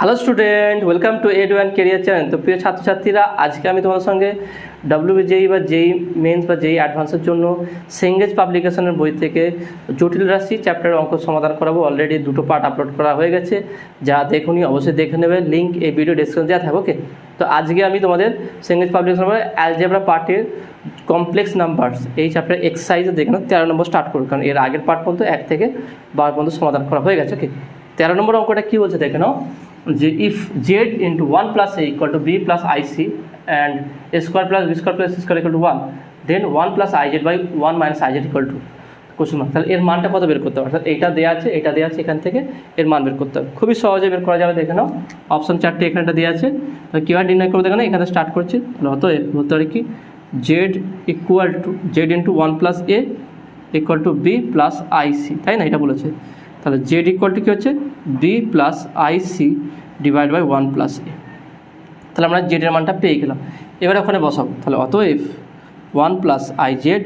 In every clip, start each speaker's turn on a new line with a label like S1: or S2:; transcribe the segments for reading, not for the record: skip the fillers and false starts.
S1: Hello student, welcome to edu and career channel. তো প্রিয় ছাত্রছাত্রীরা, আজকে আমি তোমাদের সঙ্গে ডব্লিউবিজেই বা জেই মেন্স বা জেই অ্যাডভান্সের জন্য সেঙ্গেজ পাবলিকেশনের বই থেকে জটিল রাশি চ্যাপ্টারের অঙ্ক সমাধান করাবো। অলরেডি দুটো পার্ট আপলোড করা হয়ে গেছে, যা দেখুনি অবশ্যই দেখে নেবে, লিঙ্ক এই ভিডিও ডিসক্রিপশনে দেওয়া থাকবে। ওকে, তো আজকে আমি তোমাদের সেঙ্গেজ পাবলিকেশন অ্যালজেব্রা পার্টের কমপ্লেক্স নাম্বারস এই চ্যাপ্টার এক্সারসাইজে দেখে 13 নম্বর স্টার্ট করবো, কারণ এর আগের পার্ট পর্যন্ত 1 থেকে 12 পর্যন্ত সমাধান করা হয়ে গেছে। ওকে, 13 নম্বর অঙ্কটা কী বলছে দেখে নাও, যে if z into 1 plus a equal to b plus i c and a square plus B square plus C square equal to 1, then 1 plus i z by 1 minus i z equal to question mark. তাহলে এর মানটা কত বের করতে হবে? অর্থাৎ এইটা দেওয়া আছে, এটা দেওয়া আছে, এখান থেকে এর মান বের করতে হবে। খুবই সহজে বের করা যাবে। দেখে নাও, অপশন 4টে এখানটা দেওয়া আছে। তাহলে কীভাবে নির্ণয় করবো দেখে নাও, এখানে স্টার্ট করছি। তাহলে অতএব বলতে পারি কি, z equal to z into 1 plus a equal to b plus i c, তাই না? এটা বলেছে। তাহলে জেড ইকুয়াল টু কী হচ্ছে, B plus IC divide by 1 plus A. তাহলে আমরা জেডের মানটা পেয়ে গেলাম। এবারে ওখানে বসাবো। তাহলে অতএব 1 plus I Z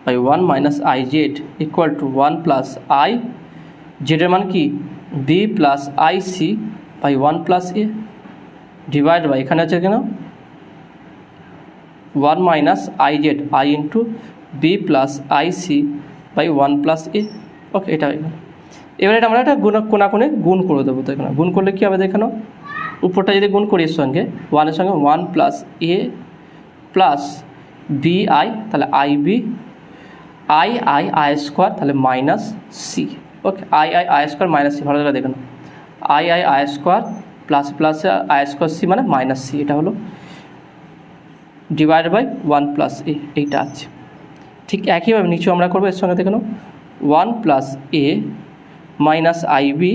S1: by 1 minus I Z equal to 1 plus I জেডের মান কি, B plus IC by 1 plus A divide by এখানে আছে কেন 1 minus I Z I into B plus IC by 1 plus A. Okay, এটা হয়ে গেল। এবারে এটা আমরা একটা কোণে গুণ করে দেবো। তো এখানে গুণ করলে কী হবে দেখানো, উপরটা যদি গুণ করি এর সঙ্গে 1 এর সঙ্গে 1 plus A plus B I, তাহলে I B I I I square, তাহলে minus C. Okay, I I I square minus C, ভালো করে দেখানো, I I I square plus plus I square C মানে মাইনাস সি, এটা হলো divide by 1 plus এ, এইটা আছে। ঠিক একইভাবে নিচেও আমরা করবো এর সঙ্গে দেখানো 1 plus A minus I B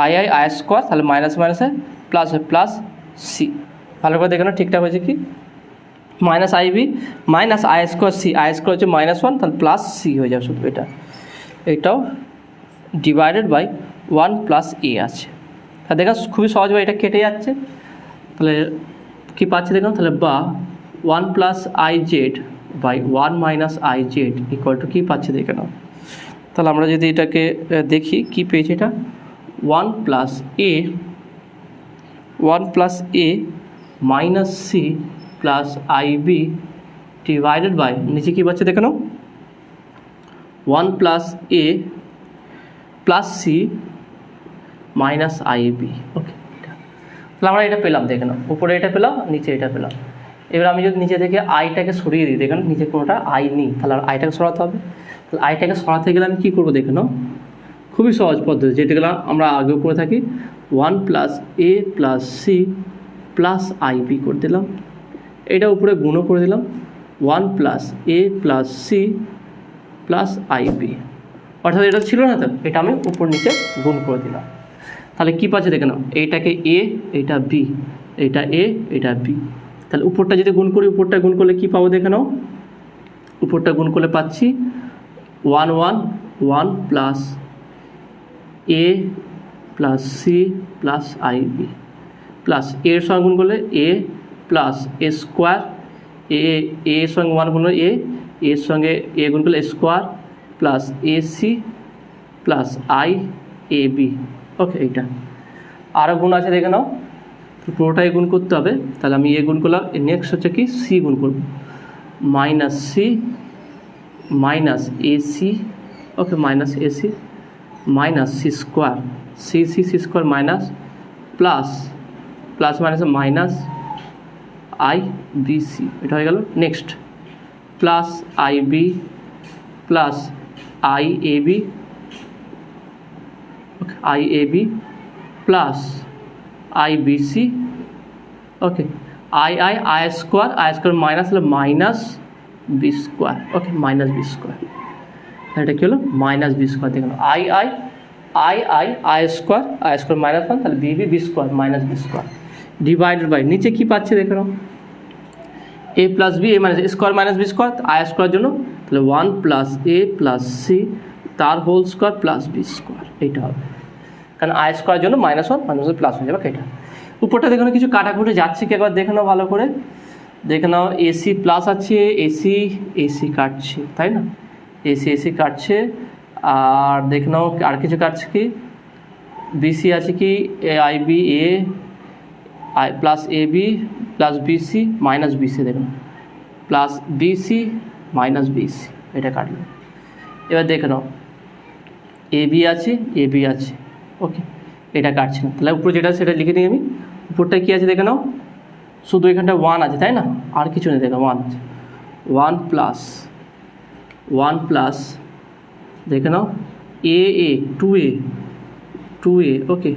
S1: I I I square, তাহলে মাইনাস মাইনাসে প্লাস প্লাস সি। ভালো করে দেখানো ঠিকঠাক হয়েছে কি, minus I b minus i square c, i square হচ্ছে -1, তাহলে প্লাস সি হয়ে যাবে শুধু। এটাও ডিভাইডেড বাই 1 প্লাস এ আছে। আর দেখা খুবই সহজভাবে এটা কেটে যাচ্ছে। তাহলে কী পাচ্ছি দেখুন, তাহলে বা 1 plus I Z by 1 minus I Z equal to কী পাচ্ছি দেখে নাও। তাহলে আমরা যদি এটাকে দেখি কী পেয়েছি, এটা 1 plus A minus C plus I B divided by নিচে কী পাচ্ছে দেখে নাও 1 plus A plus C minus I B. Okay, তাহলে আমরা এটা পেলাম দেখে নাও, উপরে এটা পেলাম, নিচে এটা পেলাম। এবার আমি যদি নিচে থেকে আইটাকে সরিয়ে দিই, দেখেন নিচে কোনোটা আই নেই, তাহলে আইটাকে সরাতে হবে। তাহলে আইটাকে সরাতে গেলে আমি কী করবো দেখে নাও, খুবই সহজ পদ্ধতি, যেটা আমরা আগেও করে থাকি, 1 plus A plus c plus I b করে দিলাম, এটা উপরে গুণও করে দিলাম 1 plus A plus c plus I b. অর্থাৎ এটা ছিল না, তো এটা আমি উপর নিচে গুণ করে দিলাম। তাহলে কী পাচ্ছে দেখে নাও, এইটাকে এ, এইটা বি, এইটা এ, এটা বি। তাহলে উপরটা যদি গুণ করি, উপরটা গুণ করলে কী পাবো দেখে নাও, উপরটা গুণ করলে পাচ্ছি 1 plus A plus c plus I B plus এর সঙ্গে গুণ করলে এ প্লাস এ স্কোয়ার, এর সঙ্গে 1 গুণ করলে এর সঙ্গে এ গুণ করলে square plus A C plus I A B. Okay, এইটা আরও গুণ আছে দেখে নাও, পুরোটাই গুণ করতে হবে। তাহলে আমি এ গুণ করলাম, নেক্সট হচ্ছে কি সি গুণ করব, minus C minus A C, okay minus A C minus C square, C square minus plus minus minus I B C, এটা হয়ে গেল। Next plus I B plus I A B, I A B plus I B C. Okay, I square minus হলো minus B square. Okay, minus B square, এটা কী হলো minus B square. দেখুন I square -1, তাহলে B square minus B square divided by নিচে কী পাচ্ছে দেখে নাও, A plus B, A minus square minus B square, I square জন্য তাহলে 1 প্লাস এ প্লাস সি তার whole square plus B square, এইটা হবে। কারণ আই স্কোয়ার জন্য -1 প্লাস হয়ে যাবে। এটা উপরটা দেখে নাও কিছু কাটাকুটি যাচ্ছে কি, একবার দেখে নাও ভালো করে, দেখে নাও এসি প্লাস আছে, এসি কাটছে, তাই না? এসি কাটছে, আর দেখে নাও আর কিছু কাটছে কি বিসি আছে কি i b a i plus a B plus b c minus b c, দেখুন প্লাস বিসি মাইনাস বিসি, এটা কাটলো। এবার দেখে নাও এ বি আছে এ বি আছে, ওকে এটা কাটছে না, তাহলে উপরে যেটা সেটা লিখে নিই আমি। উপরটা কী আছে দেখে নাও, শুধু এখানটা 1 আছে তাই না, আর কিছু নেই, দেখো 1 আছে, 1 প্লাস দেখে নাও এ 2a ওকে,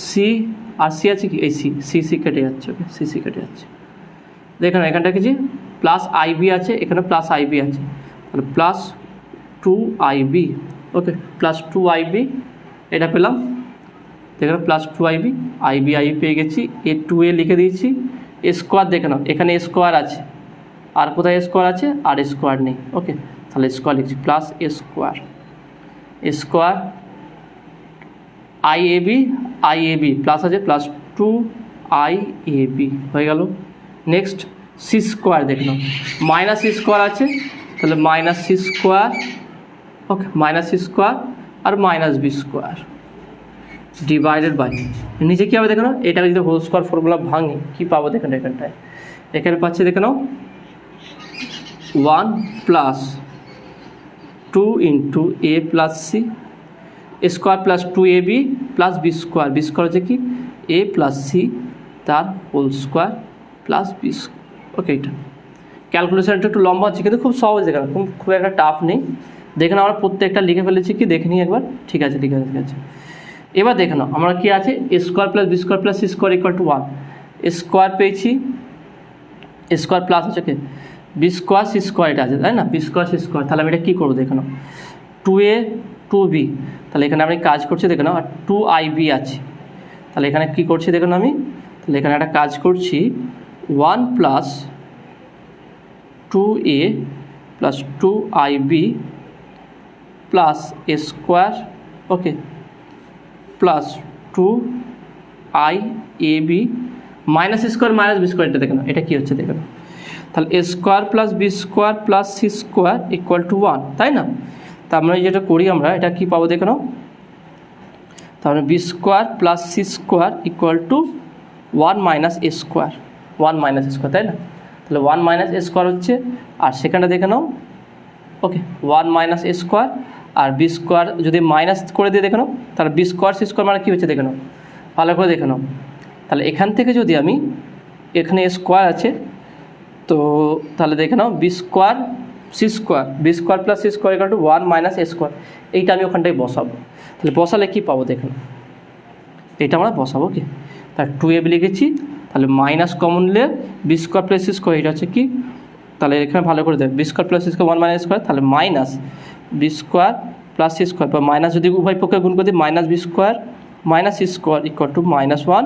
S1: সি আর সি আছে কি এই সি কেটে যাচ্ছে, ওকে সি কেটে যাচ্ছে। দেখে নাও এখানটা কিছু প্লাস আইবি আছে, এখানে প্লাস আইবি আছে, তাহলে প্লাস 2IB, ওকে প্লাস 2IB এটা পেলাম, দেখে নাও প্লাস 2IB, আইবি পেয়ে গেছি। এ 2a লিখে দিয়েছি, এ স্কোয়ার দেখে নাও এখানে এ স্কোয়ার আছে, আর কোথায় এ স্কোয়ার আছে, আর এ স্কোয়ার নেই, ওকে তাহলে স্কোয়ার লিখছি, plus A square IAB plus আছে প্লাস 2IAB হয়ে গেল। নেক্সট সি স্কোয়ার দেখে নাও, মাইনাস সি স্কোয়ার আছে, তাহলে minus C square, okay minus C square আর minus B square divided by নিচে কী হবে দেখে নাও, এটা যদি হোল স্কোয়ার ফর্মুলা ভাঙে কী পাবো দেখেন, এখানে পাচ্ছি দেখে নাও 1 plus 2 into A plus C square plus 2AB plus B square হচ্ছে কি এ প্লাস সি তার whole square plus B, okay এটা ক্যালকুলেশনটা একটু লম্বা হচ্ছে কিন্তু খুব সহজ, দেখেন খুব একটা টাফ নেই। দেখে নাও আমরা প্রত্যেকটা লিখে ফেলেছি কি, দেখে নিই একবার, ঠিক আছে ঠিক আছে। এবার দেখে নাও আমরা কী আছে A square plus B square plus C square equal to 1, square পেয়েছি স্কোয়ার প্লাস হচ্ছে কি বি স্কোয়ার সি স্কোয়ার এটা আছে তাই না, বি স্কোয়ার সি স্কোয়ার, তাহলে আমি এটা কী করবো দেখে নাও 2a 2b, তাহলে এখানে আমি কাজ করছি দেখে নাও, আর 2IB আছে, তাহলে এখানে কী করছি দেখে নাও আমি, তাহলে এখানে একটা কাজ করছি 1 plus 2a plus 2IB plus A square, okay plus 2IAB minus square minus B square, এটা দেখে নাও এটা কী হচ্ছে দেখে নাও, তাহলে A square plus B square plus C square equal to 1 তাই না। তা আমরা যেটা করি আমরা এটা কী পাবো দেখে নাও, তাহলে B square plus C square equal to 1 minus A square তাই না, তাহলে 1 মাইনাস এ স্কোয়ার হচ্ছে, আর সেখানে দেখে নাও ওকে 1 মাইনাস এ স্কোয়ার, আর বি স্কোয়ার যদি মাইনাস করে দিয়ে দেখে নাও, তাহলে বি স্কোয়ার সি স্কোয়ার মানে কী হচ্ছে দেখে নাও, ভালো করে দেখে নাও, তাহলে এখান থেকে যদি আমি এখানে এ স্কোয়ার আছে, তো তাহলে দেখে নাও B square plus C square equal to 1 minus A square, এইটা আমি ওখানটায় বসাবো, তাহলে বসালে কী পাবো দেখে নাও, এইটা আমরা বসাবো, ওকে তার 2ab লিখেছি, তাহলে মাইনাস কমন নিলে B square plus C square এটা হচ্ছে কি, তাহলে এখানে ভালো করে দেবে B square plus C square 1 minus square, তাহলে minus B square plus C square, বা মাইনাস যদি উভয় পক্ষে গুণ করে দিই minus B square minus C square equal to -1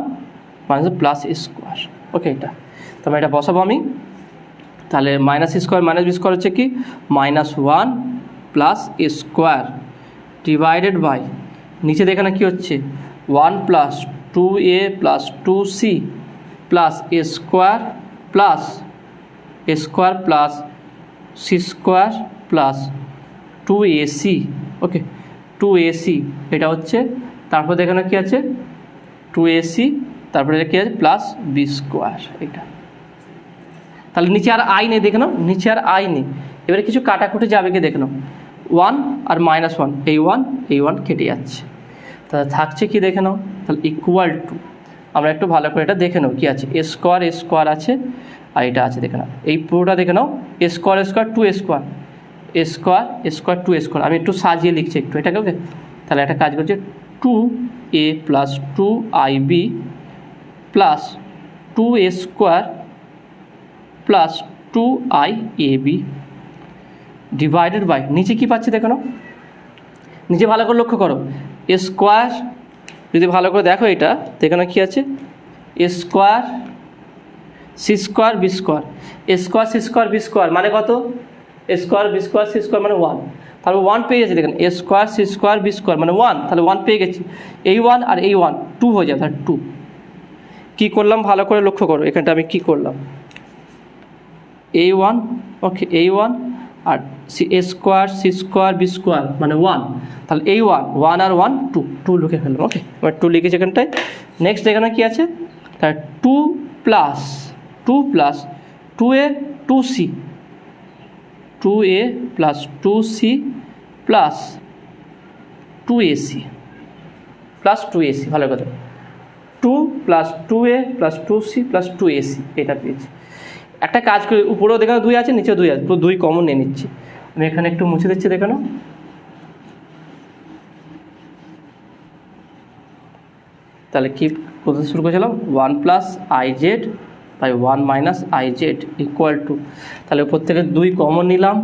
S1: minus plus A square, okay এটা তাহলে এটা বসাবো আমি, তাহলে minus C square minus B square হচ্ছে কি -1 plus A square divided by নিচে দেখানে কী হচ্ছে 1 plus 2a plus 2c plus A square plus C square plus 2ac, okay 2ac এটা হচ্ছে, তারপর দেখানো কী আছে 2ac, তারপরে এটা কী আছে প্লাস বি স্কোয়ার এটা, তাহলে নিচে আর আই নেই দেখে নাও, নিচে আর আই নেই, এবারে কিছু কাটাকুটি যাবে কি দেখে নাও 1 আর -1 এই 1 কেটে যাচ্ছে, তাহলে থাকছে কি দেখে নাও, তাহলে ইকুয়াল টু আমরা একটু ভালো করে এটা দেখে নাও কী আছে এ স্কোয়ার আছে, আর এটা আছে দেখে নাও এই পুরোটা দেখে নাও A square 2a square 2a square, আমি একটু সাজিয়ে লিখছি একটু এটাকে, ওকে তাহলে একটা কাজ করছে 2a plus 2IB plus 2a square plus 2IAB divided by নিচে কী পাচ্ছি দেখো নাও, নিচে ভালো করে লক্ষ্য করো এ স্কোয়ার, যদি ভালো করে দেখো এটা দেখো না কী আছে A square C square B square, A square C square B square মানে কত, A square B square C square মানে 1, তাহলে 1 পেয়ে গেছি দেখেন A square C square B square মানে 1, তাহলে 1 পেয়ে গেছি, এই 1 আর এই 1 2 হয়ে যাবে, তাহলে 2 কী করলাম ভালো করে লক্ষ্য করো এখানটা আমি কী করলাম এই 1, ওকে এই 1 আর C A square C square B square মানে 1, তাহলে এই 1 আর 1 2 লিখে ফেললাম। ওকে, এবার 2 লিখেছি এখানটায়। নেক্সট এখানে কী আছে, তাহলে 2 plus 2a 2c 2a plus 2c plus 2ac plus 2ac, ভালো কথা, 2 plus 2a plus 2c plus 2ac, এটা পেয়েছি। একটা কাজ করি, উপরেও দেখানো 2 আছে, নিচেও 2 আছে, পুরো 2 কমন নিয়ে নিচ্ছি আমি। এখানে একটু মুছে দিচ্ছি, দেখানো। তাহলে কি করতে শুরু করেছিলাম, 1 plus iz by 1 minus iz equal to, তাহলে উপর থেকে 2 কমন নিলাম,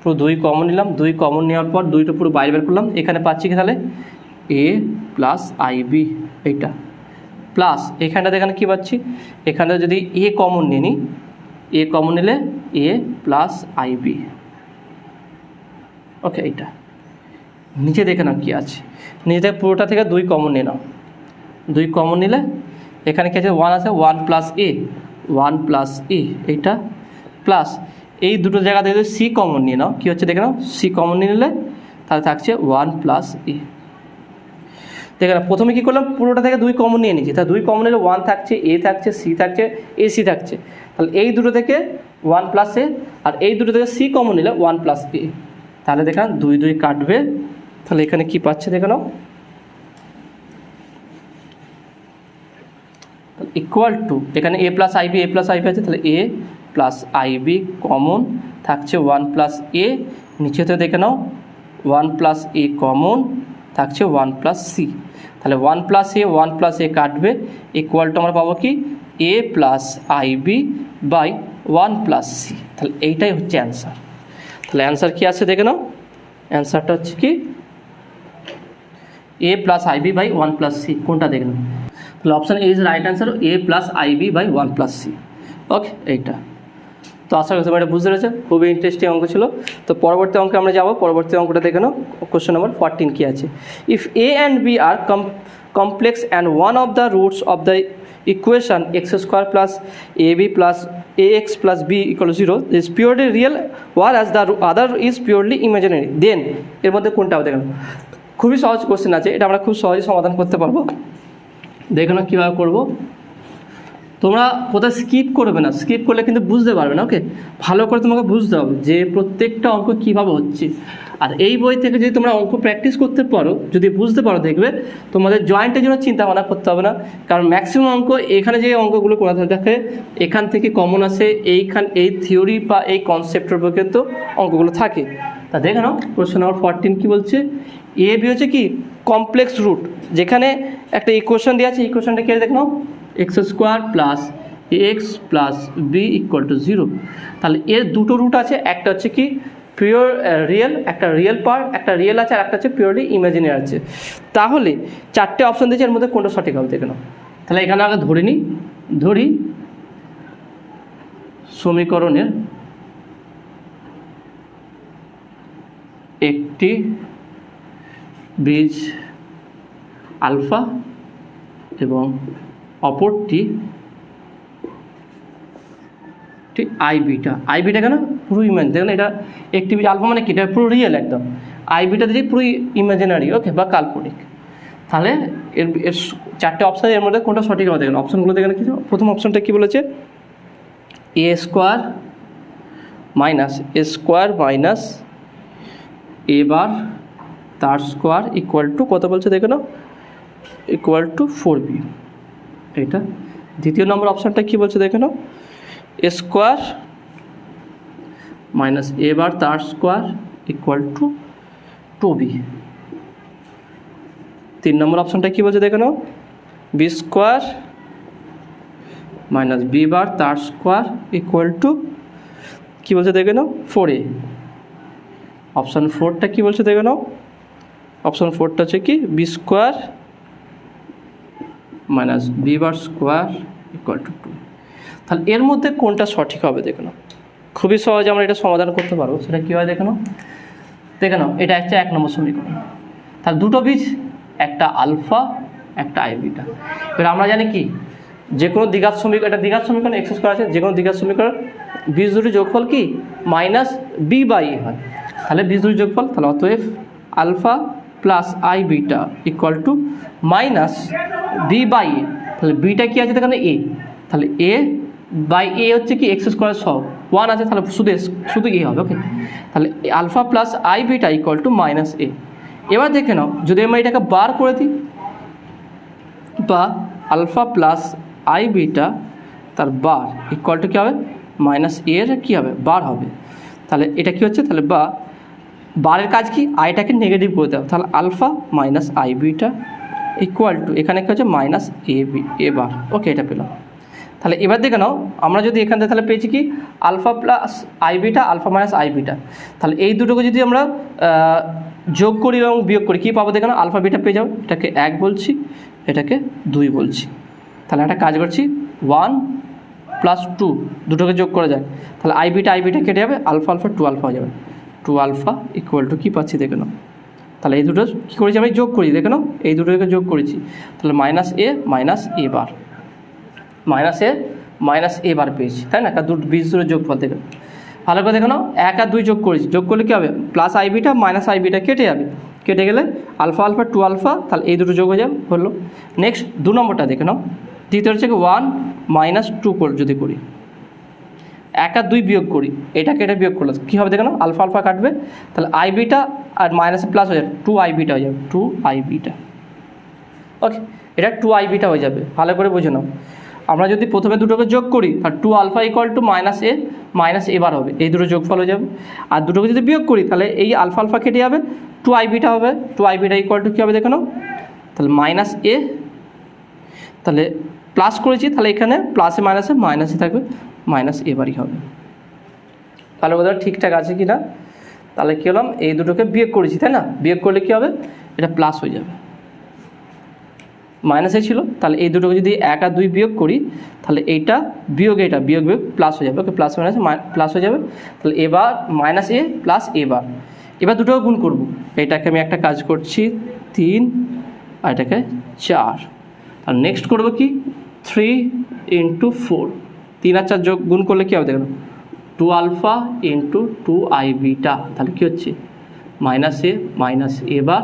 S1: পুরো 2 কমন নিলাম। 2 কমন নেওয়ার পর 2টা পুরো বাইরে বের করলাম। এখানে পাচ্ছি কি তাহলে a প্লাস ib, এইটা প্লাস এখানটাতে এখানে কী পাচ্ছি, এখানটা যদি a কমন নিয়ে নিই, a কমন নিলে a প্লাস ib। ওকে, এইটা নিচে দেখে নাও কী আছে, নিচে থেকে পুরোটা থেকে 2 কমন নিয়ে নাও। 2 কমন নিলে এখানে কী আছে, 1 আছে, 1 প্লাস a 1 প্লাস a, এইটা প্লাস এই দুটো জায়গাতে যদি c কমন নিয়ে নাও, কী হচ্ছে দেখে নাও, c কমন নিয়ে নিলে তাহলে থাকছে 1 প্লাস a। দেখে নাও, প্রথমে কী করলাম, পুরোটা থেকে 2 কমন নিয়ে নিয়েছি, তাহলে 2 কমন নিলে 1 থাকছে, a থাকছে, c থাকছে, ac থাকছে, তাহলে এই দুটো থেকে 1 প্লাস a, আর এই দুটো থেকে c কমন নিলে 1 প্লাস a, তাহলে দেখে নাও 2 2 কাটবে। তাহলে এখানে কি পাচ্ছে দেখে নাও, ইকুয়াল টু, এখানে a প্লাস ib আছে, তাহলে a প্লাস ib কমন থাকছে 1 প্লাস a, নিচেতে দেখে নাও 1 প্লাস a কমন থাকছে 1 প্লাস c, তাহলে 1 প্লাস a কাটবে, ইকুয়াল টু আমরা পাবো কি a plus ib by 1 plus c। তাহলে এইটাই হচ্ছে অ্যান্সার। তাহলে অ্যান্সার কী আছে দেখে নাও, অ্যান্সারটা হচ্ছে কি a plus ib by 1 plus c, কোনটা দেখে নাও। তাহলে option A is right answer, a plus ib by 1 plus c। Okay, এইটা তো আশা করি তোমরা এটা বুঝতে পেরেছো, খুবই ইন্টারেস্টিং অঙ্ক ছিল। তো পরবর্তী অঙ্কে আমরা যাবো, পরবর্তী অঙ্কটা দেখে নাও। কোশ্চেন নাম্বার 14 কী আছে, ইফ a and b আর complex and one of the roots of the equation x square plus ab plus ax plus b equal to 0 is purely real whereas the other is purely imaginary, then এর মধ্যে কোনটা হবে দেখে নাও। খুবই সহজ question আছে, এটা আমরা খুব সহজে সমাধান করতে পারবো। দেখে নাও কীভাবে করবো, তোমরা কোথায় স্কিপ করবে না, স্কিপ করলে কিন্তু বুঝতে পারবে না। ওকে, ভালো করে তোমাকে বুঝতে হবে যে প্রত্যেকটা অঙ্ক কীভাবে হচ্ছে। আর এই বই থেকে যদি তোমরা অঙ্ক প্র্যাকটিস করতে পারো, যদি বুঝতে পারো, দেখবে তোমাদের জয়েন্টের জন্য চিন্তা ভাবনা করতে হবে না। কারণ ম্যাক্সিমাম অঙ্ক এখানে যে অঙ্কগুলো করা থাকে, এখান থেকে কমন আসে, এই থিওরি বা এই কনসেপ্টের উপর কিন্তু অঙ্কগুলো থাকে। তা দেখে নাও কোশ্চেন নাম্বার 14 কী বলছে, এ বি হচ্ছে কি কমপ্লেক্স রুট, যেখানে একটা ইকুয়েশন দেওয়া আছে, ইকুয়েশনটা কে দেখে নাও, X square plus X plus B equal to 0। তাহলে এর দুটো রুট আছে, একটা হচ্ছে কি পিওর রিয়েল, একটা রিয়েল পার্ট, একটা রিয়েল আছে, আর একটা হচ্ছে পিওরলি ইমাজিনারি আছে। তাহলে 4টে অপশন দিয়েছে, এর মধ্যে কোনটা সঠিক হবে দেখে নাও। তাহলে এখানে আগে ধরি সমীকরণের একটি বীজ আলফা এবং অপরটি ঠিক আইবিটা কেন পুরো ইমাজিন, দেখুন এটা একটি বীজ আলফা মানে কি, এটা পুরো রিয়েল একদম, আইবিটা দিয়ে পুরো ইমাজিনারি, ওকে, বা কাল্পনিক। তাহলে এর 4টে অপশান, এর মধ্যে কোনটা সঠিক হবে দেখেন। অপশানগুলো দেখেন কিছু, প্রথম অপশানটা কী বলেছে, এ স্কোয়ার মাইনাস এ বার তার স্কোয়ার ইকুয়াল টু কত বলছে দেখে নাও, ইকুয়াল টু 4b, এইটা। দ্বিতীয় নম্বর অপশানটা কী বলছে দেখে নাও, A square minus A bar তার স্কোয়ার ইকুয়াল টু 2b। 3 নম্বর অপশানটা কী বলছে দেখে নাও, B square minus B bar তার স্কোয়ার ইকুয়াল টু কী বলছে দেখে নাও 4a। অপশান 4টা কী বলছে দেখে নাও, অপশান 4টা হচ্ছে কি b square minus B bar square equal to 2। তাহলে এর মধ্যে কোনটা সঠিক হবে দেখে নাও। খুবই সহজে আমরা এটা সমাধান করতে পারবো। সেটা কী হয় দেখে নাও, এটা হচ্ছে 1 নম্বর সমীকরণ। তাহলে দুটো বীজ, একটা আলফা একটা আইবিটা। এবার আমরা জানি কি যে কোনো দ্বিঘাত সমীকরণ, এটা দ্বিঘাত সমীকরণ এক্স স্কোয়ার আছে, যে কোনো দ্বিঘাত সমীকরণ বীজ দুটির যোগফল কি মাইনাস বি বাই এ হয়। তাহলে বীজ দুটির যোগফল, তাহলে অতএব alpha plus I beta equal to minus B by A. তাহলে বিটা কী আছে এখানে এ, তাহলে এ বাই এ হচ্ছে কি এক্স স্কোয়ার সব 1 আছে, তাহলে শুধু এ হবে। ওকে, তাহলে alpha plus I beta equal to minus A. এবার দেখে নাও যদি আমরা এটাকে বার করে দিই, বা আলফা প্লাস আই বিটা তার বার ইকুয়াল টু কী হবে মাইনাস এর কী হবে বার হবে। তাহলে এটা কী হচ্ছে, তাহলে বা বারের কাজ কি আইটাকে নেগেটিভ করে দেওয়া, তাহলে alpha minus i beta equal to এখানে কী হচ্ছে মাইনাস এ বার। ওকে, এটা পেলাম। তাহলে এবার দেখে নাও আমরা যদি এখান থেকে তাহলে পেয়েছি কি alpha plus I beta, alpha minus i beta, তাহলে এই দুটোকে যদি আমরা যোগ করি এবং বিয়োগ করি কী পাবো দেখে নাও, আলফা বিটা পেয়ে যাও, এটাকে 1 বলছি, এটাকে 2 বলছি। তাহলে একটা কাজ করছি 1 প্লাস 2 দুটোকে যোগ করা যায়, তাহলে আই বিটা কেটে যাবে, আলফা আলফা 2 আলফা হয়ে যাবে, 2 আলফা ইকুয়াল টু কী পাচ্ছি দেখে নাও। তাহলে এই দুটো কী করেছি আমি যোগ করি দেখে নাও, এই দুটোকে যোগ করেছি, তাহলে মাইনাস এ বার মাইনাস এ বার পেয়েছি, তাই না? দুটো বীজ দুটো যোগফল দেখে ভালো করে দেখে নাও, 1 আর 2 যোগ করেছি, যোগ করলে কী হবে plus I beta minus i beta কেটে যাবে, কেটে গেলে আলফা আলফা 2 আলফা, তাহলে এই দুটো যোগ হয়ে যাবে হলো। নেক্সট 2 নম্বরটা দেখে নাও, দ্বিতীয় হচ্ছে 1 মাইনাস 2 যদি করি, 1 আর 2 বিয়োগ করি, এটাকে এটা বিয়োগ করলে কী হবে দেখে নাও, আলফা আলফা কাটবে, তাহলে আই বিটা আর মাইনাসে প্লাস হয়ে যাবে 2 আই বিটা হয়ে যাবে, 2 আই বিটা। ওকে, এটা 2 আই বিটা হয়ে যাবে, ভালো করে বুঝে নাও। আমরা যদি প্রথমে দুটোকে যোগ করি আর 2 আলফা ইকুয়াল টু মাইনাস এ বার হবে, এই দুটো যোগফল হয়ে যাবে। আর দুটোকে যদি বিয়োগ করি তাহলে এই আলফা আলফা কেটে যাবে, 2 আই বিটা হবে, 2 আই বিটা ইকুয়াল টু কী হবে দেখে নাও, তাহলে মাইনাস এ, তাহলে প্লাস করেছি, তাহলে এখানে প্লাসে মাইনাসে থাকবে, মাইনাস এ বারই হবে। তাহলে বোধহয় ঠিকঠাক আছে কি না? তাহলে কী হলাম, এই দুটোকে বিয়োগ করেছি, তাই না? বিয়োগ করলে কী হবে, এটা প্লাস হয়ে যাবে, মাইনাসে ছিল, তাহলে এই দুটোকে যদি 1 আর 2 বিয়োগ করি তাহলে এইটা বিয়োগ প্লাস হয়ে যাবে। ওকে, প্লাস মাইনাসে প্লাস হয়ে যাবে, তাহলে এবার মাইনাস এ প্লাস এ বার। এবার দুটোকে গুণ করব, এইটাকে আমি একটা কাজ করছি 3 আর এটাকে 4, আর নেক্সট করব কি 3 ইন্টু 4, 3 আর 4 যোগ গুণ করলে কী হবে দেখুন, 2 আলফা ইন্টু 2 আই বিটা, তাহলে কী হচ্ছে minus A bar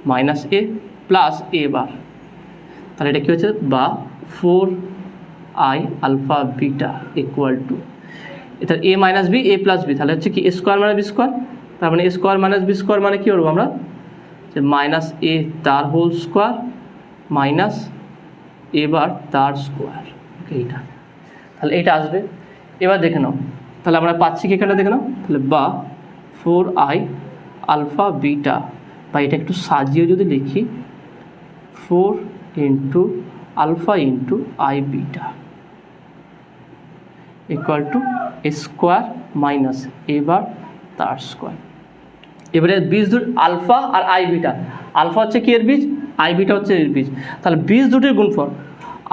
S1: minus a plus a bar, তাহলে এটা কী হচ্ছে বা 4 i alpha beta equal to এটা a minus b a plus b, তাহলে হচ্ছে কি এ স্কোয়ার মানে বি স্কোয়ার, তার মানে a square minus B square মানে কী করবো আমরা, যে মাইনাস এ তার হোল স্কোয়ার মাইনাস এ বার তার স্কোয়ার। ওকে, এইটা তাহলে এইটা আসবে। এবার দেখে নাও, তাহলে আমরা পাচ্ছি কি এখানে দেখে নাও, তাহলে বা 4 আই আলফা বিটা, বা এটা একটু সাজিয়ে যদি লিখি 4 into alpha into I beta equal to A square minus A bar তার স্কোয়ার। এবারে বীজ দুটি আলফা আর আই বিটা, আলফা হচ্ছে কি এর বীজ, আই বিটা হচ্ছে এর বীজ, তাহলে বীজ দুটির গুণফল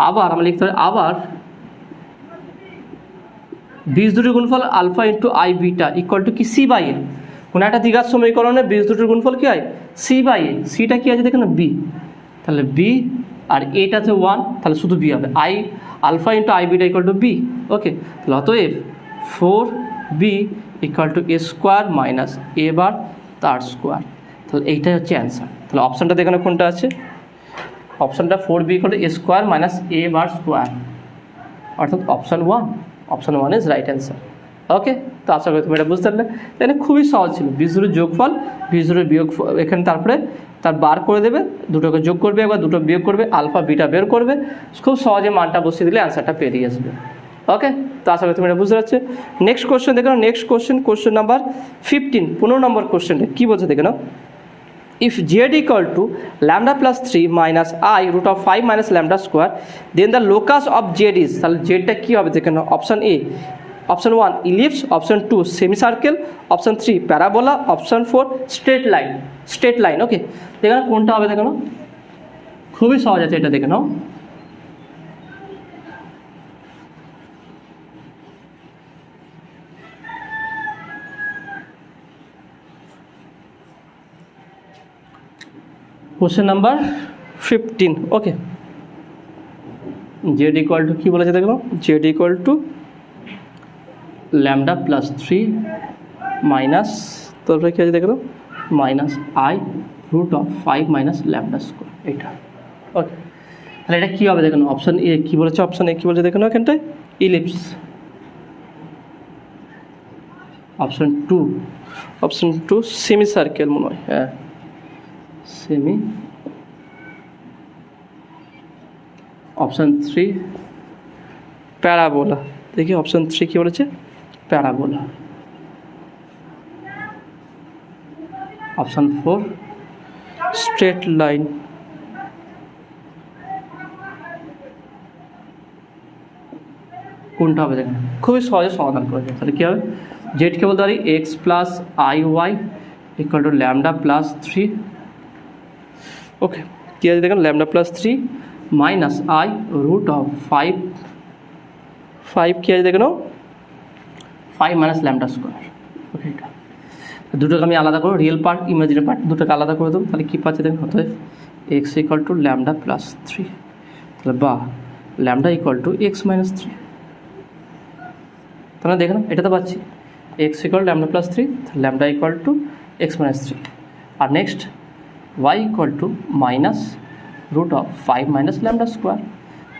S1: আবার আমরা লিখতে পারি, আবার বীজ দুটির গুণফল alpha into I beta equal to কি সি বাই এ। কোনো একটা দ্বিঘাত সমীকরণে বীজ দুটির গুণফল কী হয় সি বাই এ, সিটা কী আছে দেখেন বি, তাহলে বি আর এটা আছে 1, তাহলে শুধু বি হবে, I alpha into I beta equal to B. Okay, তাহলে অতএব 4b equal to A square minus A bar তার স্কোয়ার, তাহলে এইটাই হচ্ছে অ্যান্সার। তাহলে অপশানটা দেখেন কোনটা আছে, অপশানটা 4b equal to A square minus A bar square, অর্থাৎ অপশান 1 ইজ রাইট অ্যান্সার। ওকে, তো আশা করি তুমি এটা বুঝতে পারলে। এখানে খুবই সহজ ছিল, বীজ দুটোর যোগফল বীজ দুটোর বিয়োগফল, এখানে তারপরে তার বার করে দেবে, দুটোকে যোগ করবে, একবার দুটো বিয়োগ করবে, আলফা বিটা বের করবে, খুব সহজে মানটা বসিয়ে দিলে অ্যান্সারটা পেরিয়ে আসবে। ওকে, তো আশা করি তুমি এটা বুঝতে পারছো। নেক্সট কোশ্চেন দেখো, নেক্সট কোশ্চেন নাম্বার 15, 15 নম্বর কোশ্চেনটা কী বলছে দেখে নাও, if z equal to lambda plus 3 minus I root of 5 minus lambda square, then the locus of z is, তাহলে জেডটা কী হবে দেখে নাও, option A, option 1 ellipse, option 2 semicircle, option 3 parabola, option 4 straight line. Okay, দেখে নাও কোনটা হবে দেখে নাও, খুবই সহজ আছে এটা দেখে নাও। Question number 15, okay Z equal to কী বলেছে দেখো, Z equal to lambda plus 3 minus, তারপরে কী আছে দেখো, minus I root of 5 minus lambda square, এইটা। ওকে, তাহলে এটা কী হবে দেখুন, অপশান এ কী বলেছে, অপশান এ কী বলেছে দেখুন এখানটায়, ellipse. Option two semi circle মনে হয়, হ্যাঁ সেমি। অপশান 3 প্যারাবোলা, দেখি অপশান 3 কী বলেছে, প্যারাবোলা। Option 4 straight line. কোনটা হবে দেখেন, খুবই সহজে সমাধান করা যায়। তাহলে কী হবে, জেডকে বলতে পারি x plus i y equal to lambda plus 3। Okay, কী আছে দেখেন, lambda plus 3 minus I root of 5 কী আছে দেখেন, 5 মাইনাস ল্যামডা স্কোয়ার। ওকে, এটা দুটোকে আমি আলাদা করবো, রিয়েল পার্ট ইমাজিনারি পার্ট দুটোকে আলাদা করে দেবো। তাহলে কী পাচ্ছে দেখেন, অতএব x equal to lambda plus 3, তাহলে বা lambda equal to x minus 3। তাহলে দেখেন এটা তো পাচ্ছি, x equal lambda plus 3, lambda equal to x minus 3। আর next y equal to minus root of 5 minus lambda square.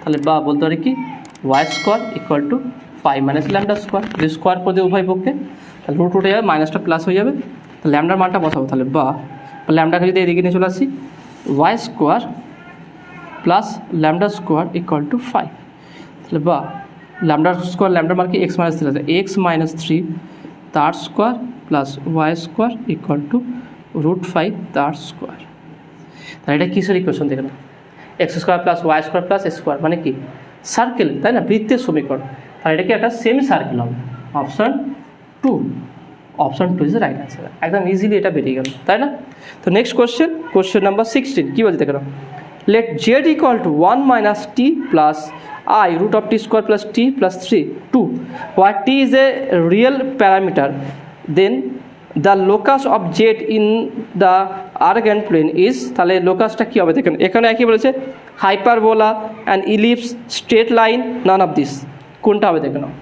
S1: তাহলে বা বলতে পারি কি, y square equal to 5 minus lambda square, যদি স্কোয়ার করে দিয়ে উভয় পক্ষে তাহলে রুট উঠে যাবে, মাইনাসটা প্লাস হয়ে যাবে। তাহলে ল্যামডার মানটা বসাবো, তাহলে বা ল্যামডাকে যদি এদিকে নিয়ে চলে আসি, y square plus lambda square equal to 5। তাহলে বা ল্যামডা স্কোয়ার, ল্যামডার মান কি এক্স মাইনাস 3 আছে, এক্স মাইনাস 3 তার square plus y square equal to root 5 তার স্কোয়ার। তাহলে এটা কিসের ইকুয়েশন দেখে না, x square plus y square plus square মানে কি সার্কেল, তাই না, বৃত্তের সমীকরণ। তাহলে এটা কি একটা সেমি সার্কেল হবে। Option 2 is the right answer. একদম ইজিলি এটা বেরিয়ে গেল, তাই না। তো নেক্সট কোয়েশ্চেন নাম্বার 16 কী বলছে দেখে নাও, let z equal to 1 minus t plus I root of t square plus t plus 2, where t is a real parameter, then the locus of z in the Argand plane is, তাহলে লোকাসটা কী হবে দেখেন, এখানে একই বলেছে hyperbola and ellipse, straight line, none of this, কোনটা হবে দেখে নাও।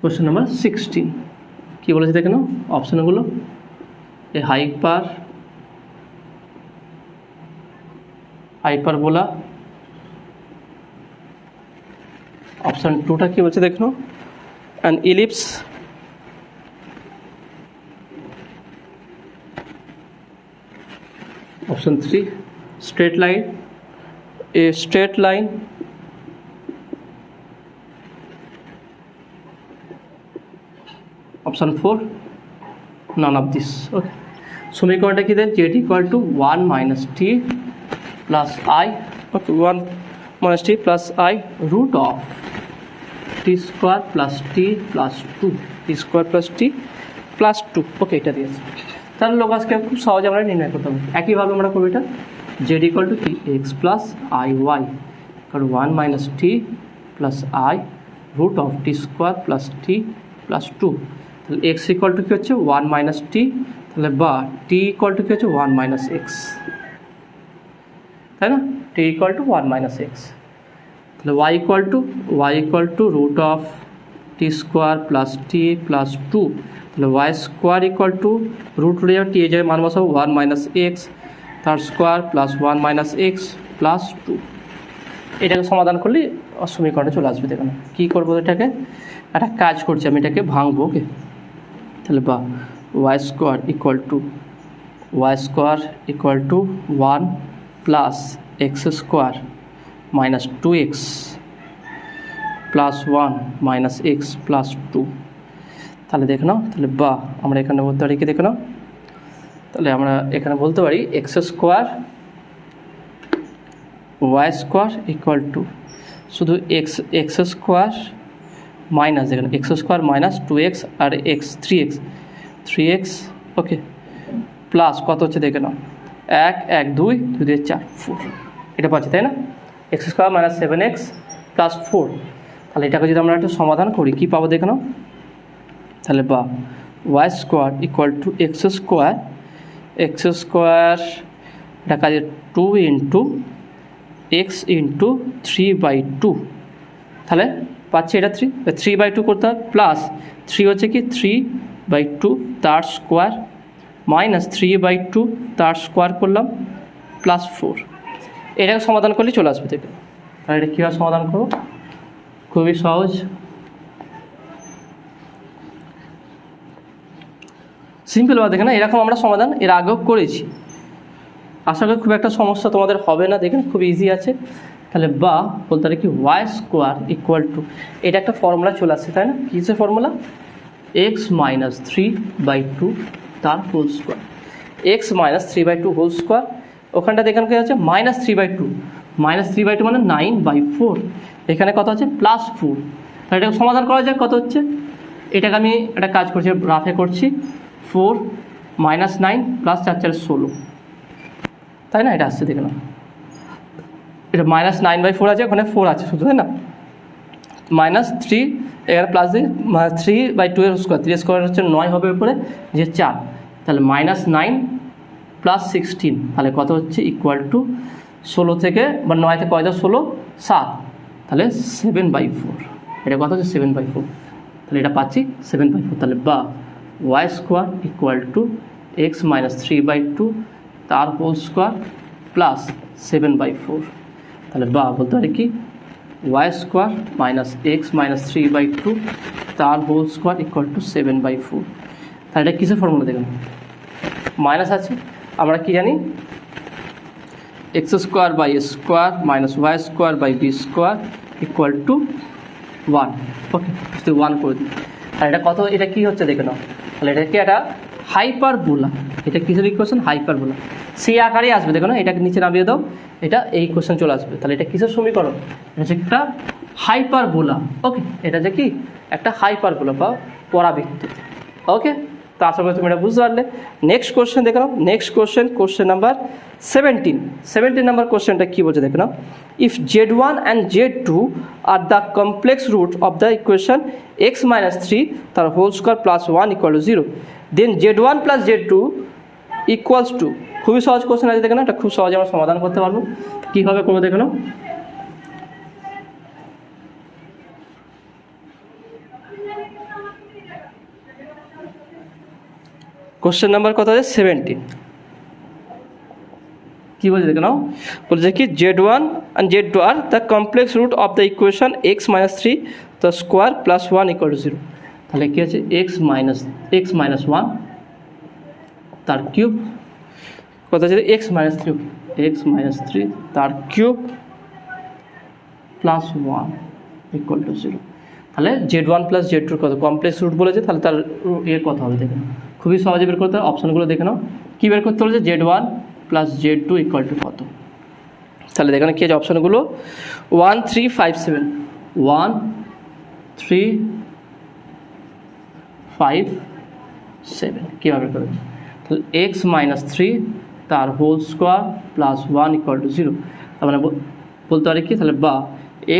S1: Question number 16 কী বলেছে দেখে নাও, অপশানগুলো এ হাইপারবোলা। অপশান 2টা কী বলছে দেখো, an ellipse. Option 3 straight line, a straight line. Option 4 none of this. Okay, সমীকরণটা কী দেন, Z equal to 1 minus T plus I, okay 1 minus T plus I root of T square plus T plus 2, T square plus T plus 2। Okay, এটা দিয়েছে। তাহলে লোকাসকে খুব সহজে আমরা নির্ণয় করতে হবে। একইভাবে আমরা করবো এটা, জেড ইকুয়াল টু কি, এক্স প্লাস আই ওয়াই কারণ 1 minus T plus I root of T square plus T plus 2। তাহলে এক্স ইকুয়াল টু কী হচ্ছে 1 মাইনাস টি, তাহলে বা টি ইকুয়াল টু কী হচ্ছে 1 মাইনাস এক্স, তাই না, t equal to 1 minus x. তাহলে y equal to root of T square plus T plus 2। তাহলে y square equal to root উঠে যাবে, টি এ জায়গায় মান বসাবো 1 মাইনাস এক্স তার square plus 1 minus x plus 2। এটাকে সমাধান করলে সমীকরণে চলে আসবে। দেখুন কী করবো, এটাকে একটা কাজ করছি আমি, এটাকে ভাঙবো। ওকে, তাহলে বা y square equal to 1 plus x square minus 2x plus 1 minus x plus 2। তাহলে দেখে নাও, তাহলে বা আমরা এখানে বলতে পারি কি, দেখে নাও, তাহলে আমরা এখানে বলতে পারি x square y square equal to শুধু এক্স স্কোয়ার মাইনাস, দেখেন এক্স স্কোয়ার মাইনাস 2x আর এক্স 3x। ওকে, প্লাস কত হচ্ছে দেখে নাও, 1 1 2 2 দিয়ে 4 4, এটা পাচ্ছি তাই না, x square minus 7x plus 4। তাহলে এটাকে যদি আমরা একটু সমাধান করি কী পাবো দেখে নাও, তাহলে বা y square equal to x square x square এটা কাজে 2 ইন্টু এক্স ইন্টু 3/2, তাহলে পাচ্ছি এটা 3/2 করতে হবে, প্লাস 3 হচ্ছে কি 3/2 তার স্কোয়ার, মাইনাস 3/2 তার স্কোয়ার করলাম, প্লাস 4। এটাকে সমাধান করলে চলে আসবে থেকে। তাহলে এটা কীভাবে সমাধান করবো, খুবই সহজ। সিম্পলভাবে দেখে না, এরকম আমরা সমাধান এর আগেও করেছি, আশা করি খুব একটা সমস্যা তোমাদের হবে না, দেখেন খুব ইজি আছে। তাহলে বা বলতে পারি কি ওয়াই স্কোয়ার ইকুয়াল টু, এটা একটা ফর্মুলা চলে আসছে তাই না, কিসের ফর্মুলা, এক্স মাইনাস 3/2 তার whole square, x minus 3/2 whole square. ওখানটা দেখেন কি আছে -3/2, -3/2 মানে 9/4, এখানে কত আছে +4। তাহলে এটাকে সমাধান করা যায়, কত হচ্ছে, এটাকে আমি একটা কাজ করছি, রাফে করছি, 4 - 9 + 4 × 4 = 16, তাই না, এটা আসছে দেখে না, এটা -9/4 আছে, ওখানে 4 আছে শুধু, তাই না, -3 এখানে প্লাস দিয়ে 3/2 এর স্কোয়ার, 3 স্কোয়ার হচ্ছে 9 হবে উপরে, যে 4, তাহলে -9 + 16, তাহলে কত হচ্ছে ইকুয়াল টু 16 থেকে বা 9 থেকে কয়টা 16 7, তাহলে 7/4, এটা কত হচ্ছে 7/4, তাহলে এটা পাচ্ছি 7/4। তাহলে বা y square equal to x minus 3/2 তার হোল স্কোয়ার প্লাস 7/4, তাহলে বা বলতে পারি কি y square minus x minus 3/2 তার হোল স্কোয়ার ইকুয়াল টু 7/4। তাহলে এটা কিসের ফর্মুলা দেখুন, মাইনাস আছে, আমরা কি জানি x square by a square minus y square by b square equal to 1, okay, 1 করে দিই। আর এটা কত, এটা কি হচ্ছে দেখে নাও, তাহলে এটা কি একটা হাইপারবোলা, এটা কিসের ইকুয়েশন, হাইপারবোলা, সেই আকারেই আসবে দেখো না, এটাকে নিচে নামিয়ে দাও, এটা এই কোশ্চেন চলে আসবে। তাহলে এটা কিসের সমীকরণ, এটা হচ্ছে একটা হাইপারবোলা, ওকে, এটা যে কি একটা হাইপারবোলা বা পরাবৃত্ত, ওকে। তো আশা করি তুমি এটা বুঝতে পারলে। নেক্সট কোশ্চেন দেখে নাও, নেক্সট কোশ্চেন নাম্বার 17 নাম্বার কোশ্চেনটা কী বলছে দেখে নাও, if Z1 and Z2 R the complex root of the equation x minus 3 তার whole square plus 1 = 0, then Z1 + Z2 equals to, খুবই সহজ কোশ্চেন আছে দেখে না, এটা খুব সহজে আমরা সমাধান করতে পারবো। কীভাবে করবো দেখে নাও, কোশ্চেন নাম্বার কত আছে 17, কী বলছে দেখে নাও, বলছে কি Z1 and Z2 R the complex root of the equation x - 3 the square plus 1 = 0, তাহলে কী আছে x - 1 তার কিউব, কত আছে x - 3 তার কিউব প্লাস 1 = 0। তাহলে Z1 + Z2 কত কমপ্লেক্স রুট বলেছে, তাহলে তার এর কত হবে দেখে নাও, খুবই সহজে বের করতে হবে, অপশানগুলো দেখে নাও, কী বের করতে বলেছে Z1 + Z2 = কত, তাহলে দেখে নাও কী আছে অপশানগুলো, 1 3 5 7, 1 3 5 7, কীভাবে করবে, তাহলে x - 3 তার হোল স্কোয়ার প্লাস 1 = 0, তার মানে বলতে পারি কি, তাহলে বা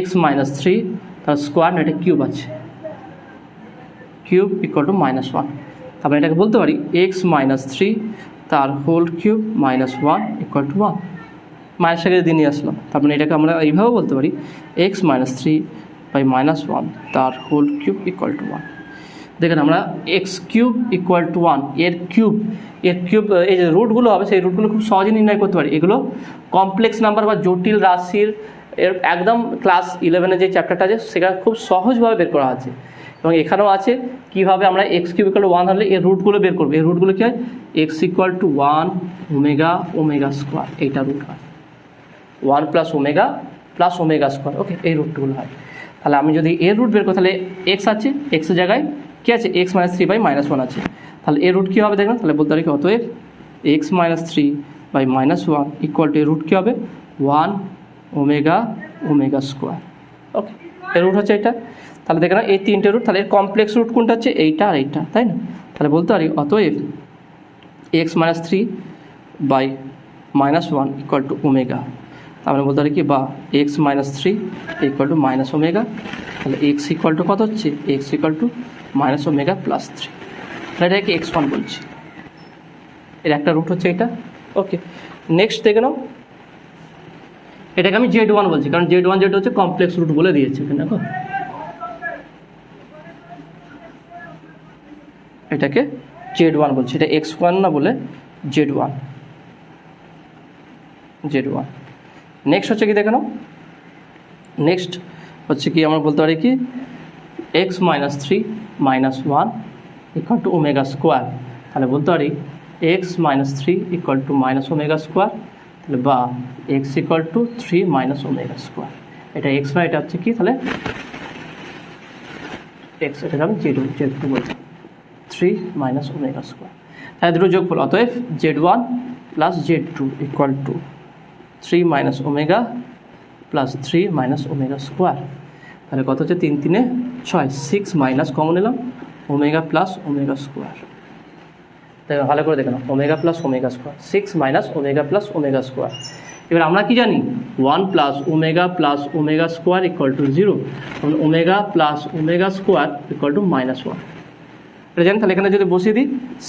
S1: x - 3 তার স্কোয়ার না, এটা কিউব আছে, কিউব = -1, তারপরে এটাকে বলতে পারি x - 3 তার হোল কিউব -1 = 1, মাইনাস আগে দিয়ে নিয়ে আসলাম, তারপরে এটাকে আমরা এইভাবেও বলতে পারি x - 3/-1 তার হোল কিউব = 1। দেখেন আমরা x³ = 1, এর কিউব এই যে রুটগুলো হবে সেই রুটগুলো খুব সহজে নির্ণয় করতে পারি, এগুলো কমপ্লেক্স নাম্বার বা জটিল রাশির এর একদম ক্লাস 11-এর যে চ্যাপ্টারটা আছে সেখানে খুব সহজভাবে বের করা আছে, এবং এখানেও আছে কীভাবে আমরা x³ = 1 হলে এর রুটগুলো বের করবো। এই রুটগুলো কী হয়, x = 1 ওমেগা স্কোয়ার, এইটা রুট হয় 1 + ওমেগা + ওমেগা স্কোয়ার, ওকে, এই রুটগুলো হয়। তাহলে আমি যদি এর রুট বের করি, তাহলে x আছে, এক্সের জায়গায় কী আছে x - 3/-1 আছে, তাহলে এর রুট কী হবে দেখবেন, তাহলে বলতে পারি অতএব x - 3/-1 = এর রুট কী হবে 1 ওমেগা স্কোয়ার, ওকে, এর রুট হচ্ছে এটা। তাহলে দেখে না এই তিনটে রুট, তাহলে এর কমপ্লেক্স রুট কোনটা হচ্ছে, এইটা আর এইটা, তাই না, তাহলে বলতে পারি অতএব x - 3/-1 = ওমেগা, তাহলে বলতে পারি কি বা x - 3 = -ওমেগা, তাহলে x = কত হচ্ছে, x = -ওমেগা + 3, তাহলে এটাকে x1 বলছি, এর একটা রুট হচ্ছে এটা। ওকে, নেক্সট দেখে নাও, এটাকে আমি Z1 বলছি, কারণ Z1 যেটা হচ্ছে কমপ্লেক্স রুট বলে দিয়েছে এখানে। দেখো এটাকে Z1 বলছি, এটা x1 না বলে Z1। নেক্সট হচ্ছে কি দেখে নাও, নেক্সট হচ্ছে কি আমরা বলতে পারি কি x - 3 - 1 equal to omega square. তাহলে বলতে পারি x - 3 equal to minus omega square, তাহলে বা x equal to 3 minus omega square. এটা x না, এটা হচ্ছে কি তাহলে x, এটাকে আমি Z2 বলছি, 3 মাইনাস ওমেগা স্কোয়ার। তাহলে দুটো যোগফল, অতএব Z1 plus Z2 equal to 3 minus omega plus 3 minus omega square. তাহলে কত হচ্ছে 3 3 6, 6 মাইনাস কমন এলাম ওমেগা প্লাস ওমেগা স্কোয়ার। তাই ভালো করে দেখে নাও, omega plus omega square, 6 minus omega plus omega square. এবার আমরা কি জানি 1 plus omega square equal to 0, omega plus omega square equal to -1। এটা জানি, তাহলে এখানে যদি বসিয়ে দিই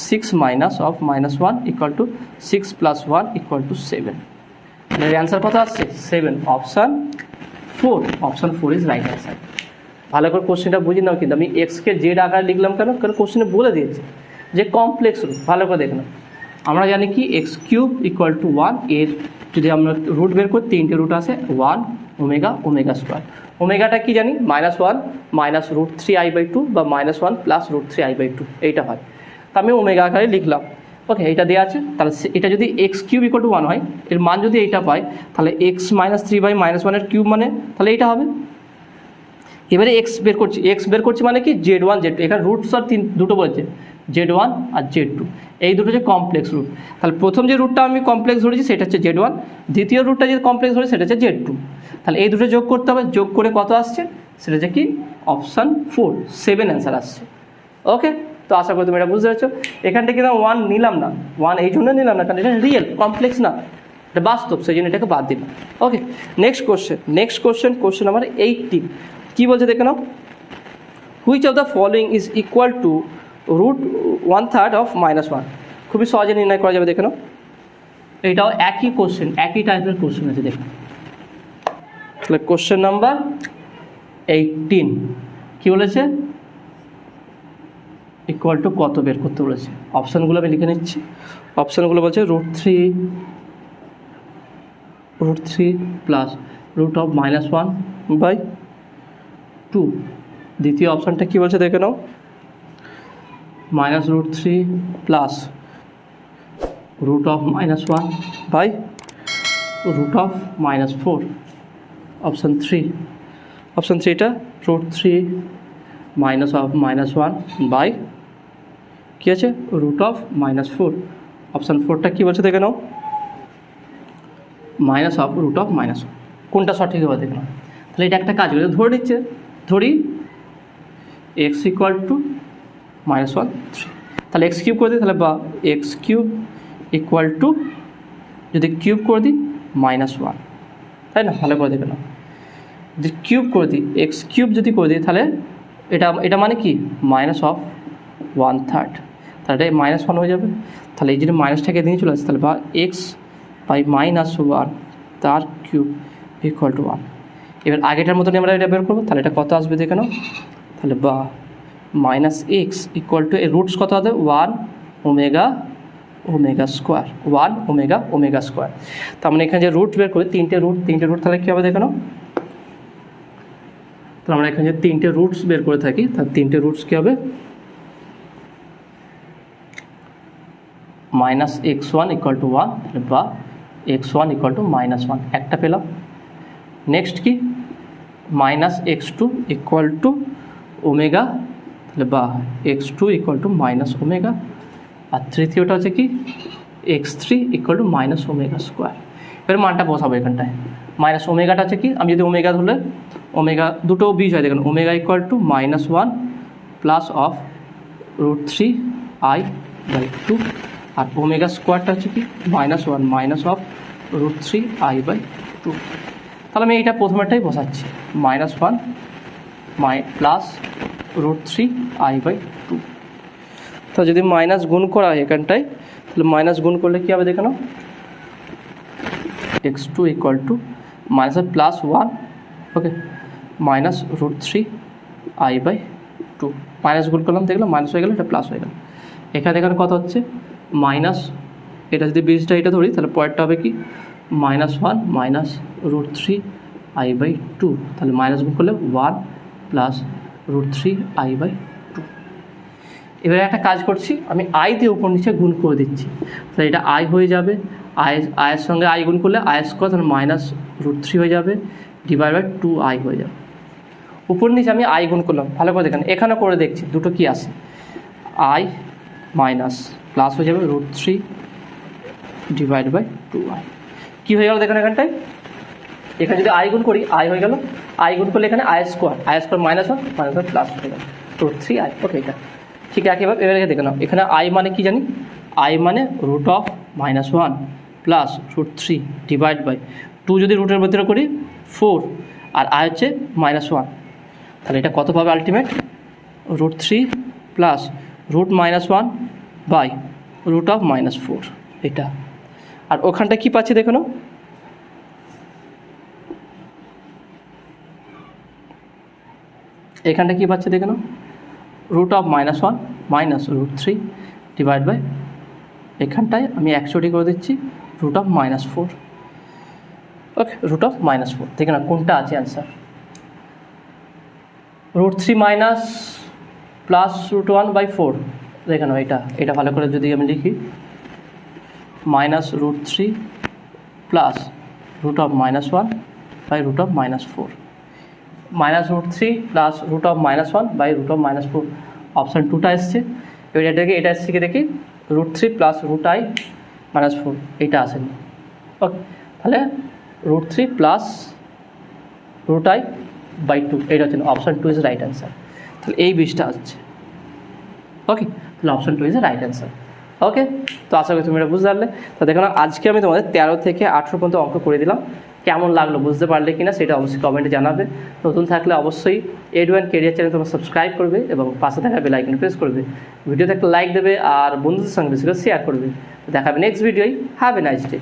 S1: 6 minus of -1 equal to 6 plus 1 equal to 7। তাহলে এর অ্যান্সার কত আসছে 7, option 4। Option 4 is right answer. ভালো করে কোশ্চেনটা বুঝে নাও, কিন্তু আমি এক্সকে জেড আকারে লিখলাম কেন, কারণ কোশ্চেনে বলে দিয়েছে যে কমপ্লেক্স রুট। ভালো করে দেখে নাও, আমরা জানি কি x³ ইকুয়াল টু 1, এর যদি আমরা রুট বের করি 3টে রুট আসে 1 ওমেগা স্কোয়ার। ওমেগাটা কি জানি -1 মাইনাস √3i/2 বা -1 প্লাস √3i/2 এইটা হয়। তা আমি ওমেগা আকারে লিখলাম। ওকে, এটা দেওয়া আছে, তাহলে এটা যদি x³ ইকুয়াল টু 1 হয়, এর মান যদি এইটা পাই, তাহলে x - 3/-1 এর কিউব মানে তাহলে এইটা হবে। এবারে x বের করছি মানে কি Z1 Z2, এখানে রুটস আর দুটো বলেছে, Z1 আর Z2, এই দুটো যে কমপ্লেক্স রুট। তাহলে প্রথম যে রুটটা আমি কমপ্লেক্স ধরেছি সেটা হচ্ছে Z1, দ্বিতীয় রুটটা যে কমপ্লেক্স ধরেছি সেটা হচ্ছে Z2। তাহলে এই দুটো যোগ করতে হবে, যোগ করে কত আসছে সেটা হচ্ছে কি অপশান 4, 7 অ্যান্সার আসছে। ওকে, তো আশা করি তুমি এটা বুঝতে পারছো। এখান থেকে না 1 নিলাম না, 1 এই জন্য নিলাম না কারণ এটা রিয়েল, কমপ্লেক্স না, এটা বাস্তব, সেই জন্য এটাকে বাদ দিলাম। ওকে, নেক্সট কোশ্চেন নাম্বার 18 কি বলছে দেখে নাও, which of the following is equal to √1/3 of -1। খুবই সহজে নির্ণয় করা যাবে, দেখে নাও। এইটাও একই কোশ্চেন, একই টাইপের কোশ্চেন আছে, দেখো। তাহলে কোশ্চেন নাম্বার 18 কি বলেছে, ইকুয়াল টু কত বের করতে বলেছে। অপশানগুলো আমি লিখে নিচ্ছি। অপশানগুলো বলছে √3 প্লাস √1/2। দ্বিতীয় অপশানটা কী বলছে দেখে নাও, -√3 প্লাস √1/√4। অপশান 3, অপশান 3টা √3 -1/, কী আছে √4। অপশান 4টা কী বলছে দেখে নাও, -√1। কোনটা সঠিক হবে দেখে নাও। তাহলে এটা একটা কাজ করে ধরে নিচ্ছে, ধরি x ইকুয়াল টু -1 3, তাহলে x³ করে দিই, তাহলে বা x³ ইকুয়াল টু যদি কিউব করে দিই -1, তাই না। ভালো করে দেখে নাও, যদি কিউব করে দিই x³ যদি করে দিই তাহলে এটা মানে কি -1/3, তাহলে এটা -1 হয়ে যাবে। তাহলে এই যদি মাইনাসটাকে দিয়ে চলে আসে, তাহলে বা x/-1 তার কিউব ইকুয়াল টু 1। এবার আগেটার মতনই আমরা এটা বের করবো, তাহলে এটা কত আসবে দেখে নাও, তাহলে বা -x ইকুয়াল টু এর রুটস কত হবে 1 ওমেগা স্কোয়ার, 1 ওমেগা স্কোয়ার। তার মানে এখানে যে রুট বের করি তিনটে রুট তাহলে কী হবে দেখে নাও। তাহলে আমরা এখানে যে তিনটে রুটস বের করে থাকি, তার তিনটে রুটস কী হবে -x1 ইকুয়াল টু 1, তাহলে বা x1 ইকুয়াল টু -1 একটা পেলাম। নেক্সট কি -x2 ইকুয়াল টু ওমেগা, তাহলে বা x2 ইকুয়াল টু -ওমেগা। আর তৃতীয়টা হচ্ছে কি x3 equal to -omega square. এবার মানটা বসাবো এখানটায়। ওমেগাটা হচ্ছে কি, আমি যদি ওমেগা ধরলে ওমেগা দুটো বীজ হয় দেখুন, omega equal to -1 plus of √3i/2, আর ওমেগা স্কোয়ারটা হচ্ছে কি -1 মাইনাস অফ √3i/2। তাহলে আমি এইটা প্রথমেরটাই বসাচ্ছি, -1 প্লাস √3i/2। তো যদি মাইনাস গুণ করা হয় এখানটায়, তাহলে মাইনাস গুণ করলে কী হবে দেখে নাও, x2 equal to minus plus 1, okay, minus √3i/2। Minus গুণ করলাম, দেখলাম মাইনাস হয়ে গেল, এটা প্লাস হয়ে গেল। এখানে কত হচ্ছে মাইনাস, এটা যদি বীজটা এটা ধরি তাহলে পরেরটা হবে কি -1 মাইনাস √3i/2, তাহলে মাইনাস গুণ করলে 1 প্লাস √3i/2। এবারে একটা কাজ করছি, আমি আই দিয়ে উপর নিচে গুণ করে দিচ্ছি, তাহলে এটা আই হয়ে যাবে, আয়ের সঙ্গে আই গুণ করলে আই স্কোয়ার, তাহলে -√3 হয়ে যাবে, /2i হয়ে যাবে। উপর নিচে আমি আই গুণ করলাম, ভালো করে দেখেন, এখানে করে দেখছি দুটো কি আসে, আই মাইনাস প্লাস হয়ে যাবে √3/2i। কী হয়ে গেল দেখেন এখানটায়, এখানে যদি আই গুণ করি আই হয়ে গেল, আই গুণ করলে এখানে আই স্কোয়ার -1 -1 প্লাস হয়ে গেল √3i, ওকে। এটা ঠিক একইভাবে এবারে দেখে নাও, এখানে আই মানে কি জানি, আই মানে √1 প্লাস √3/2, যদি রুটের ভিতরে করি 4 আর আই হচ্ছে -1, তাহলে এটা কত পাবে আলটিমেট, √3 প্লাস √1/√4 এটা। আর ওখানটা কি পাচ্ছি দেখো, এখানটা কি পাচ্ছি দেখে নাও, √1 মাইনাস √3/, এখানটায় আমি 100 করে দিচ্ছি √4, ওকে, √4 দেখে না কোনটা আছে অ্যান্সার, √3 মাইনাস প্লাস √1/4, দেখে নাও এটা ভালো করে যদি আমি লিখি, -√3 প্লাস √1/4 -√3 প্লাস √1/4 অপশান 2টা এসছে। এবার এটাকে এটা এসছে কি দেখি, √3 প্লাস √i/4, এইটা আসেনি, ওকে, তাহলে √3 প্লাস √i/2, এইটা হচ্ছে অপশান 2 ইজ রাইট অ্যান্সার। তাহলে এই বিষটা আসছে, ওকে, তাহলে অপশান 2 ইজ রাইট অ্যান্সার, ওকে। তো আশা করি তুমি এটা বুঝতে পারলে। তো দেখো না, আজকে আমি তোমাদের 13 থেকে 18 পর্যন্ত অঙ্ক করে দিলাম, কেমন লাগলো, বুঝতে পারলে কিনা সেটা অবশ্যই কমেন্টে জানাবে। নতুন থাকলে অবশ্যই এডুয়ান কেরিয়ার চ্যানেল তোমরা সাবস্ক্রাইব করবে এবং পাশে থাকা বেল আইকন প্রেস করবে, ভিডিওতে একটা লাইক দেবে আর বন্ধুদের সঙ্গে বেশি করে শেয়ার করবে। দেখাবে নেক্সট ভিডিওই। Have a nice day.